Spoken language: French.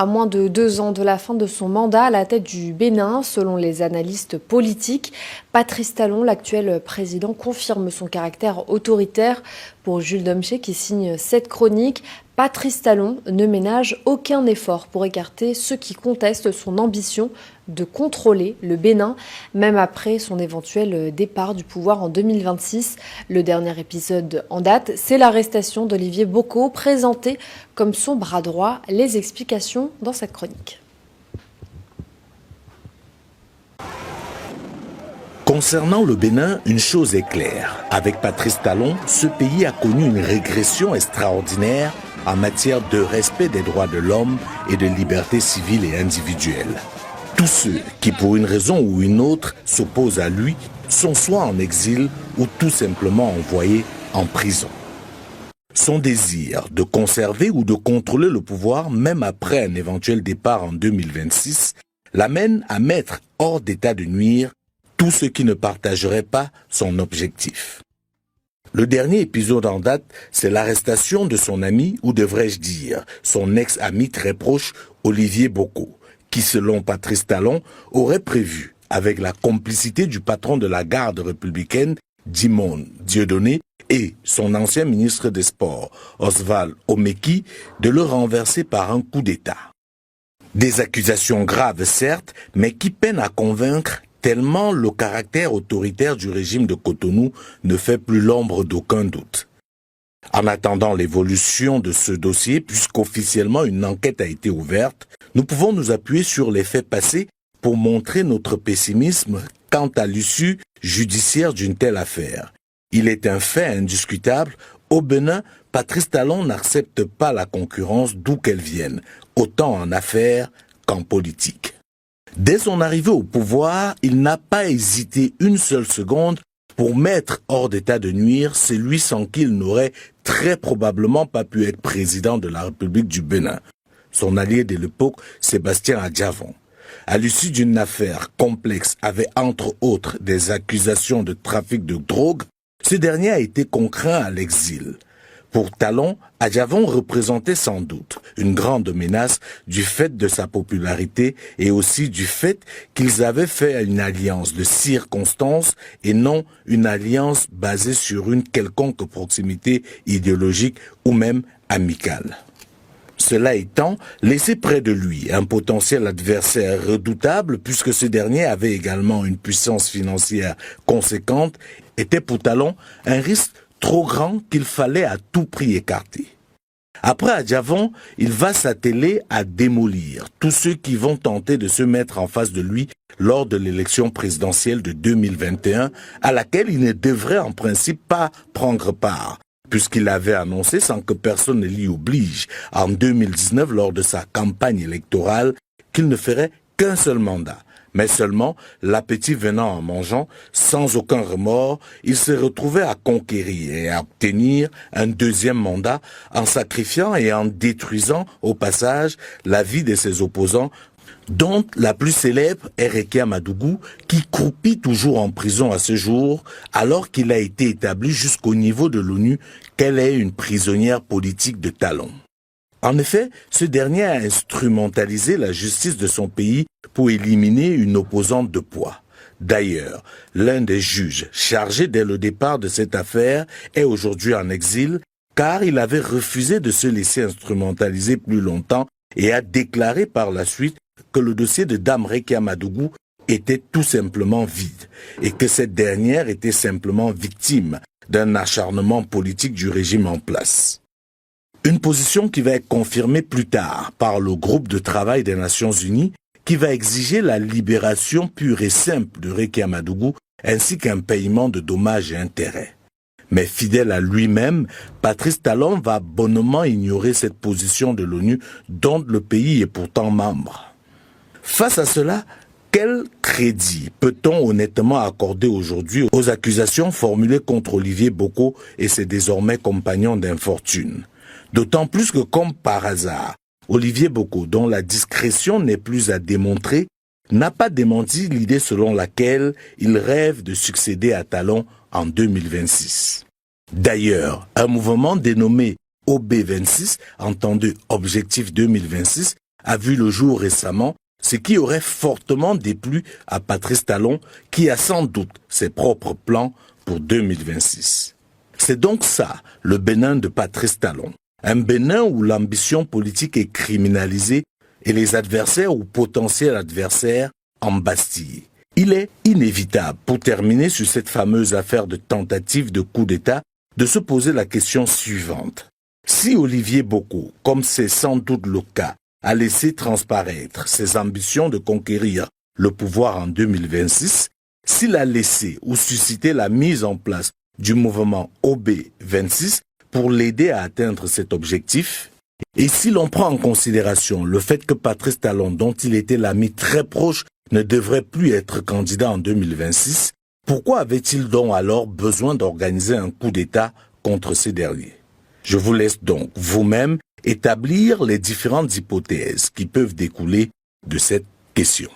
à moins de 2 ans de la fin de son mandat à la tête du Bénin, selon les analystes politiques. Patrice Talon, l'actuel président, confirme son caractère autoritaire. Pour Jules Domché, qui signe cette chronique, Patrice Talon ne ménage aucun effort pour écarter ceux qui contestent son ambition de contrôler le Bénin, même après son éventuel départ du pouvoir en 2026. Le dernier épisode en date, c'est l'arrestation d'Olivier Boko, présenté comme son bras droit. Les explications dans cette chronique. Concernant le Bénin, une chose est claire. Avec Patrice Talon, ce pays a connu une régression extraordinaire en matière de respect des droits de l'homme et de libertés civiles et individuelles. Tous ceux qui, pour une raison ou une autre, s'opposent à lui sont soit en exil ou tout simplement envoyés en prison. Son désir de conserver ou de contrôler le pouvoir, même après un éventuel départ en 2026, l'amène à mettre hors d'état de nuire tous ceux qui ne partageraient pas son objectif. Le dernier épisode en date, c'est l'arrestation de son ami, ou devrais-je dire, son ex-ami très proche, Olivier Boko, qui, selon Patrice Talon, aurait prévu, avec la complicité du patron de la garde républicaine, Djimon Dieudonné, et son ancien ministre des Sports, Oswald Omeki, de le renverser par un coup d'État. Des accusations graves, certes, mais qui peinent à convaincre tellement le caractère autoritaire du régime de Cotonou ne fait plus l'ombre d'aucun doute. En attendant l'évolution de ce dossier, puisqu'officiellement une enquête a été ouverte, nous pouvons nous appuyer sur les faits passés pour montrer notre pessimisme quant à l'issue judiciaire d'une telle affaire. Il est un fait indiscutable, au Bénin, Patrice Talon n'accepte pas la concurrence d'où qu'elle vienne, autant en affaires qu'en politique. Dès son arrivée au pouvoir, il n'a pas hésité une seule seconde pour mettre hors d'état de nuire celui sans qui il n'aurait très probablement pas pu être président de la République du Bénin, son allié de l'époque, Sébastien Adjavon. À l'issue d'une affaire complexe avec entre autres des accusations de trafic de drogue, ce dernier a été contraint à l'exil. Pour Talon, Adjavon représentait sans doute une grande menace du fait de sa popularité et aussi du fait qu'ils avaient fait une alliance de circonstances et non une alliance basée sur une quelconque proximité idéologique ou même amicale. Cela étant, laisser près de lui un potentiel adversaire redoutable, puisque ce dernier avait également une puissance financière conséquente, était pour Talon un risque trop grand qu'il fallait à tout prix écarter. Après Adjavon, il va s'atteler à démolir tous ceux qui vont tenter de se mettre en face de lui lors de l'élection présidentielle de 2021, à laquelle il ne devrait en principe pas prendre part, puisqu'il avait annoncé sans que personne ne l'y oblige en 2019 lors de sa campagne électorale qu'il ne ferait qu'un seul mandat. Mais seulement, l'appétit venant en mangeant, sans aucun remords, il se retrouvait à conquérir et à obtenir un deuxième mandat en sacrifiant et en détruisant au passage la vie de ses opposants, dont la plus célèbre est Rekia Madougou, qui croupit toujours en prison à ce jour, alors qu'il a été établi jusqu'au niveau de l'ONU qu'elle est une prisonnière politique de Talon. En effet, ce dernier a instrumentalisé la justice de son pays pour éliminer une opposante de poids. D'ailleurs, l'un des juges chargés dès le départ de cette affaire est aujourd'hui en exil car il avait refusé de se laisser instrumentaliser plus longtemps et a déclaré par la suite que le dossier de Dame Rekia Madougou était tout simplement vide et que cette dernière était simplement victime d'un acharnement politique du régime en place. Une position qui va être confirmée plus tard par le groupe de travail des Nations Unies qui va exiger la libération pure et simple de Rekia Madougou ainsi qu'un paiement de dommages et intérêts. Mais fidèle à lui-même, Patrice Talon va bonnement ignorer cette position de l'ONU dont le pays est pourtant membre. Face à cela, quel crédit peut-on honnêtement accorder aujourd'hui aux accusations formulées contre Olivier Boko et ses désormais compagnons d'infortune ? D'autant plus que, comme par hasard, Olivier Boko, dont la discrétion n'est plus à démontrer, n'a pas démenti l'idée selon laquelle il rêve de succéder à Talon en 2026. D'ailleurs, un mouvement dénommé OB26, entendu Objectif 2026, a vu le jour récemment, ce qui aurait fortement déplu à Patrice Talon, qui a sans doute ses propres plans pour 2026. C'est donc ça, le Bénin de Patrice Talon. Un Bénin où l'ambition politique est criminalisée et les adversaires ou potentiels adversaires embastillés. Il est inévitable, pour terminer sur cette fameuse affaire de tentative de coup d'État, de se poser la question suivante. Si Olivier Boko, comme c'est sans doute le cas, a laissé transparaître ses ambitions de conquérir le pouvoir en 2026, s'il a laissé ou suscité la mise en place du mouvement OB26 pour l'aider à atteindre cet objectif, et si l'on prend en considération le fait que Patrice Talon, dont il était l'ami très proche, ne devrait plus être candidat en 2026, pourquoi avait-il donc alors besoin d'organiser un coup d'État contre ces derniers? Je vous laisse donc vous-même établir les différentes hypothèses qui peuvent découler de cette question.